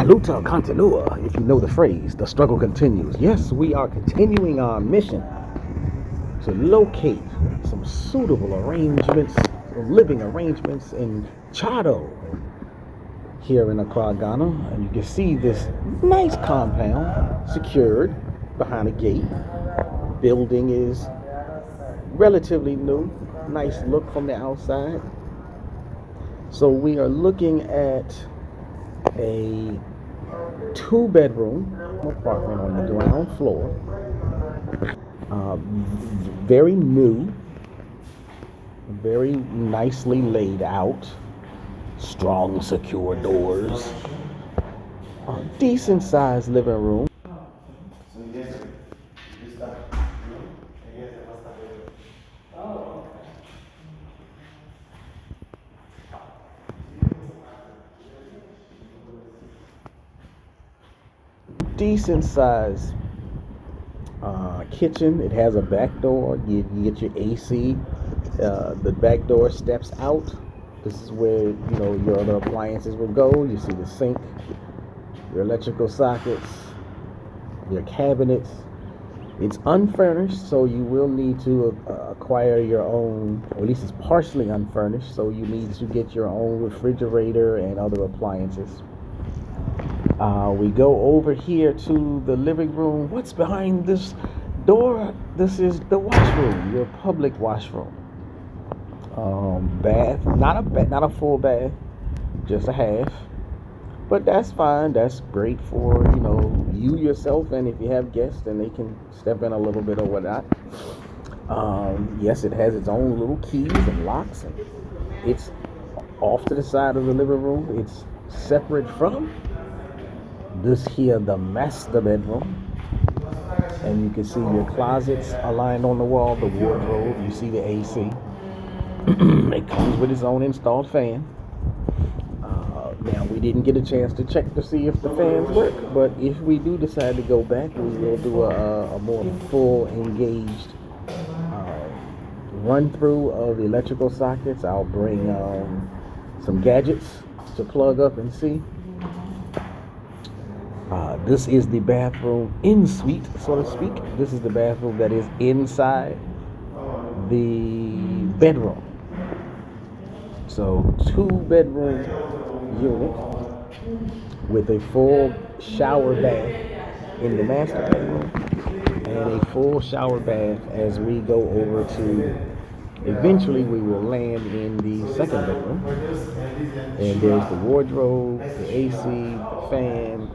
luta continua, if you know the phrase, the struggle continues. Yes, we are continuing our mission to locate some suitable arrangements, living arrangements in ChahDoh here in Accra, Ghana. And you can see this nice compound secured behind a gate. Building is relatively new, nice look from the outside. So we are looking at a 2-bedroom apartment on the ground floor. Very new, very nicely laid out, strong, secure doors, decent sized living room. Decent size kitchen. It has a back door. You get your AC. The back door steps out. This is where your other appliances will go. You see the sink, your electrical sockets, your cabinets. It's unfurnished, so you will need to acquire your own, or at least it's partially unfurnished, so you need to get your own refrigerator and other appliances. We go over here to the living room. What's behind this door? This is the washroom, your public washroom. Bath, not a full bath, just a half. But that's fine. That's great for you yourself, and if you have guests, then they can step in a little bit or whatnot. Yes, it has its own little keys and locks, and it's off to the side of the living room. It's separate from this here, the master bedroom. And you can see your closets aligned on the wall, the wardrobe. You see the AC. It comes with its own installed fan. Now, we didn't get a chance to check to see if the fans work, but if we do decide to go back, we will do a more full engaged run through of the electrical sockets. I'll bring some gadgets to plug up and see. This is the bathroom in suite, so to speak. This is the bathroom that is inside the bedroom. So 2-bedroom unit with a full shower bath in the master bedroom and a full shower bath as we go over to, eventually we will land in the second bedroom. And there's the wardrobe, the AC, the fan,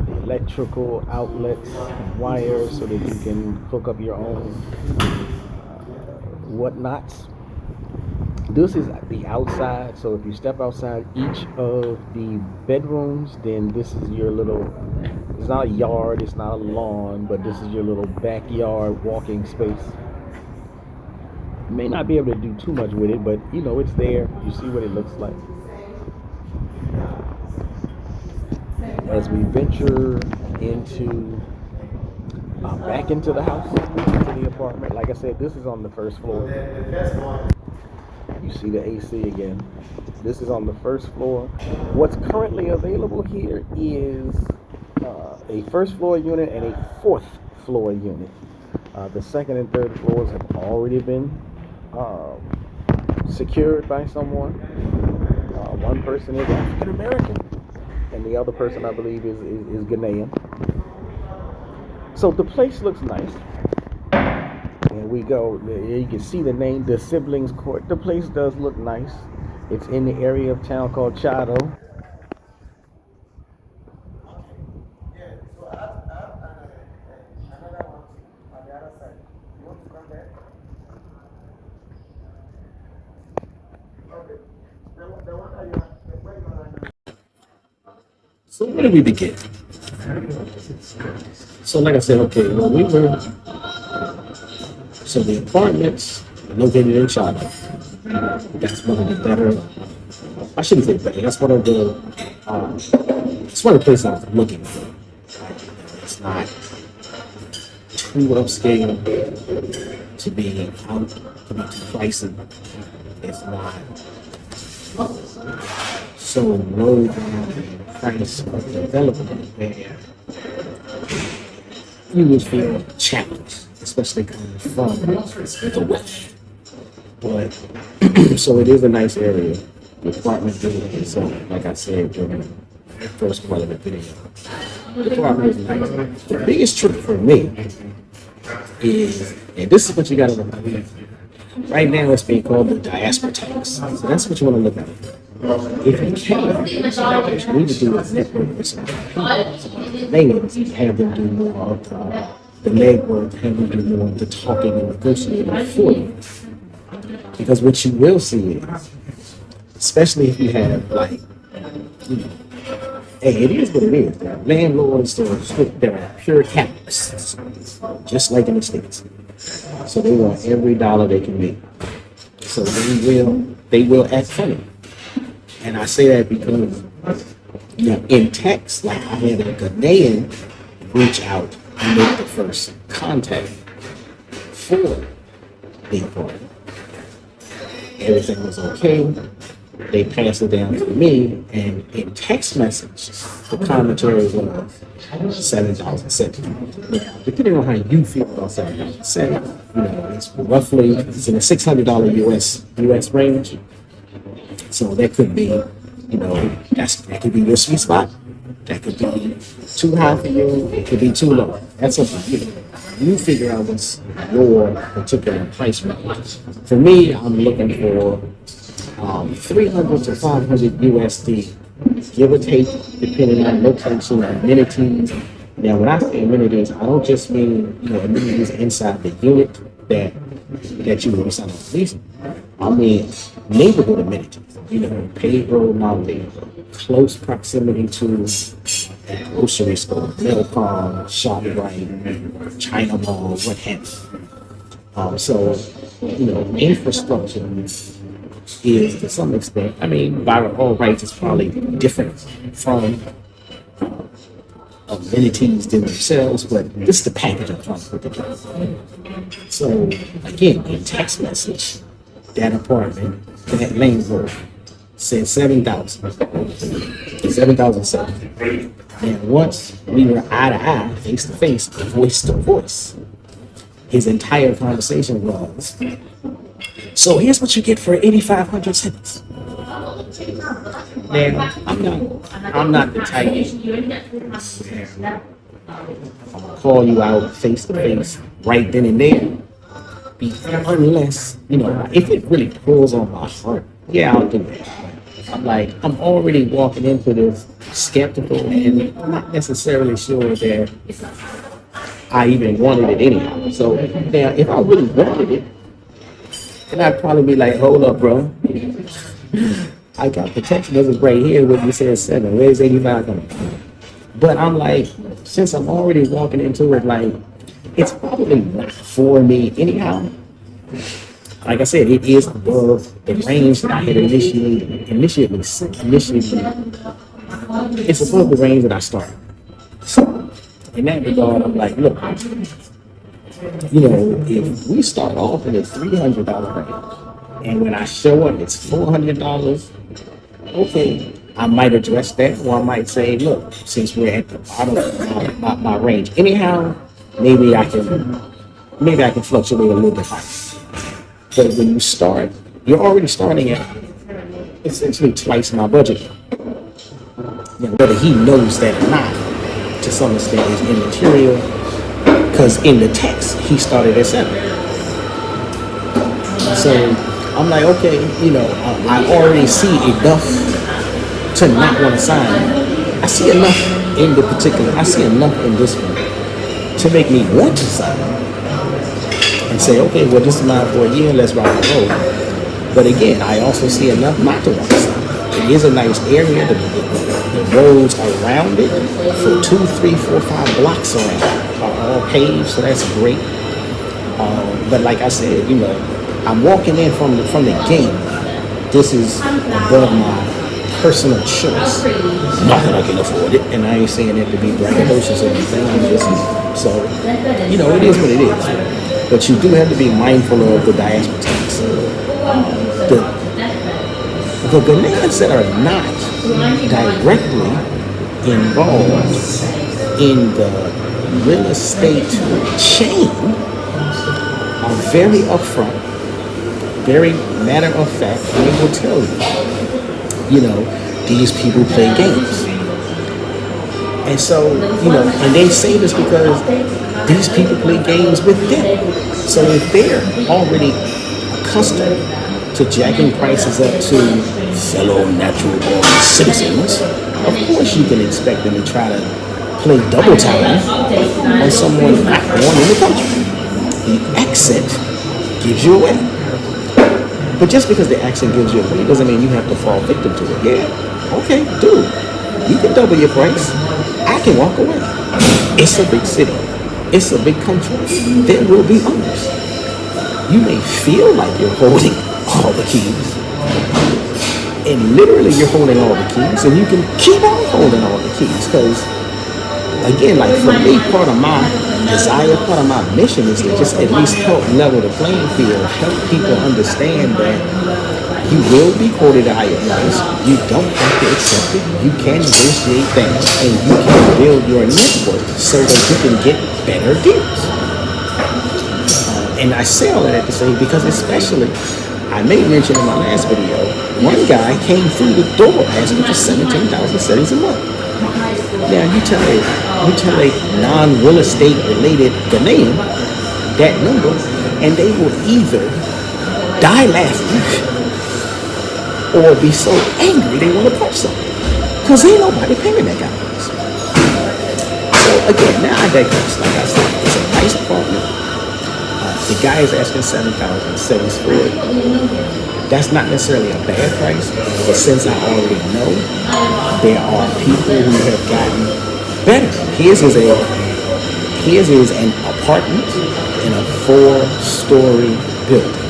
the electrical outlets and wires so that you can hook up your own whatnots. This is the outside, so if you step outside each of the bedrooms, then this is your little, it's not a yard, it's not a lawn, but this is your little backyard walking space. You may not be able to do too much with it, but it's there. You see what it looks like. As we venture into back into the house, into the apartment, like I said, this is on the first floor. You see the AC again. This is on the first floor. What's currently available here is a first floor unit and a fourth floor unit. The second and third floors have already been secured by someone. One person is African American, and the other person, I believe, is Ghanaian. So the place looks nice. And we go, you can see the name, the Siblings Court. The place does look nice. It's in the area of town called ChahDoh. So where did we begin? So like I said, okay, so the apartments are located in ChahDoh. That's one of the better, I shouldn't say better, that's one of the places I was looking for. It's not too upscale to be out, to be too pricey. It's not so low down price of development where you would feel challenged, especially coming from the West. But so it is a nice area. The apartment building, so like I said during the first part of the video, the apartment is nice. The biggest trick for me is, and this is what you gotta look at. Right now it's being called the Diaspora tax. So that's what you want to look at. If you can, what you need to do is network with some Canadians, have them do more of the legwork, have them do more of the talking and negotiating for you. Because what you will see is, especially if you have like, you know, hey, it is what it is. Landlords, they're pure capitalists, just like in the States. So they want every dollar they can make. So they will act funny. And I say that because, you know, in text, like I had a Ghanaian reach out and make the first contact for the apartment. Everything was okay. They passed it down to me, and in text message, the commentary was 7,007. Now, depending on how you feel about 7,007, you know, it's in the $600 US range. So that could be, you know, that could be your sweet spot. That could be too high for you. It could be too low. That's up to you. You figure out what's your particular price range. For me, I'm looking for 300 to 500 USD, give or take, depending on location, amenities. Now, when I say amenities, I don't just mean, you know, amenities inside the unit that you will sign up for leasing. I mean neighborhood amenities. You know, paved road mounting, close proximity to a grocery store, Milcom, ShopRite, China Mall, what have you. So, you know, infrastructure is to some extent, I mean, by all rights, it's probably different from amenities themselves, but this is the package I'm trying to put together. So, again, in text message, that apartment, that lane road, said 7,000, 7,007. And once we were eye to eye, face to face, voice to voice, his entire conversation was, so here's what you get for 8,500 cedis. Now, I'm not the type where I'm gonna call you out face to face right then and there. Unless, you know, if it really pulls on my heart, yeah, I'll do that. I'm I'm already walking into this skeptical and not necessarily sure that I even wanted it anyhow. So now, if I really wanted it, then I'd probably be like, hold up, bro. I got the text message right here when you said 7. Where's 85 coming from? But I'm like, since I'm already walking into it, it's probably not for me anyhow. Like I said, it is above the range that I had initially. It's above the range that I started. So, in that regard, I'm like, look, you know, if we start off in the $300 range, and when I show up, it's $400, okay, I might address that, or I might say, look, since we're at the bottom of my range, anyhow, maybe I can fluctuate a little bit higher. But when you start, you're already starting at essentially twice my budget. You know, whether he knows that or not, to some extent, is immaterial. Because in the text, he started at 7. So I'm like, okay, you know, I already see enough to not want to sign. I see enough in this one to make me want to sign. And say, okay, well, this is mine for a year, let's rock and roll. But again, I also see enough not to want to sign. It is a nice area. The roads around it for 2, 3, 4, 5 blocks around are all paved, so that's great. But like I said, you know, I'm walking in from the gate. This is above my personal choice. Not that I can afford it, and I ain't saying it to be braggadocious or anything. I'm just so, you know, it is what it is. But you do have to be mindful of the diaspora tax. The Ghanaians that are not directly involved in the real estate chain are very upfront, very matter of fact, and they will tell you, these people play games. And so, and they say this because these people play games with them. So if they're already accustomed to jacking prices up to fellow natural born citizens, of course you can expect them to try to play double time on someone not born in the country. The accent gives you away. But just because the accent gives you away doesn't mean you have to fall victim to it. Yeah, okay, dude, you can double your price. I can walk away. It's a big city. It's a big country. There will be others. You may feel like you're holding all the keys. And literally you're holding all the keys, and you can keep on holding all the keys. Because, again, like for me, part of my desire, part of my mission is to just at least help level the playing field, help people understand that you will be quoted a higher price. You don't have to accept it. You can negotiate things, and you can build your network so that you can get better deals. And I say all of that to say, because especially, I made mention in my last video, one guy came through the door asking for 17,000 cedis a month. Now you tell a non-real estate related Ghanaian that number, and they will either die laughing or be so angry they want to punch something. Because ain't nobody paying that kind of price. So again, now I digress. Like I said, it's a nice apartment. The guy is asking 7,000 cedis for it. That's not necessarily a bad price, but since I already know there are people who have gotten better. His is an apartment in a 4-story building.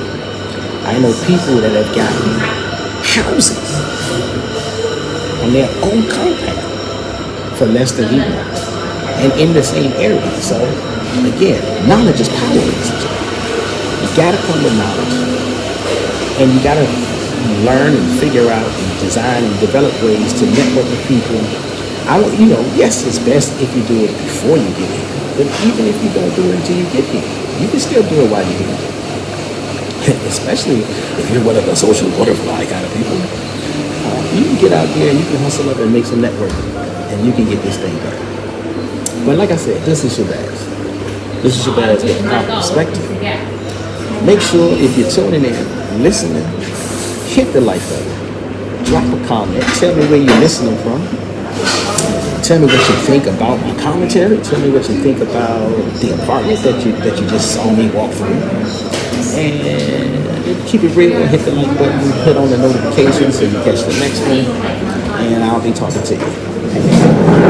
I know people that have gotten houses on their own compound for less than he wants, and in the same area. So again, knowledge is power. You gotta come with knowledge, and you gotta learn and figure out and design and develop ways to network with people. Yes, it's best if you do it before you get here, but even if you don't do it until you get here, you can still do it while you're here. Especially if you're one of the social butterfly kind of people, you can get out there and you can hustle up and make some network, and you can get this thing done. But like I said, this is ChahDoh. This is ChahDoh's Getting Proper Perspective. Make sure if you're tuning in, listening, hit the like button, drop a comment, tell me where you're listening from. Tell me what you think about my commentary. Tell me what you think about the apartment that you just saw me walk through. And keep it real, hit the like button, hit on the notifications so you catch the next one, and I'll be talking to you.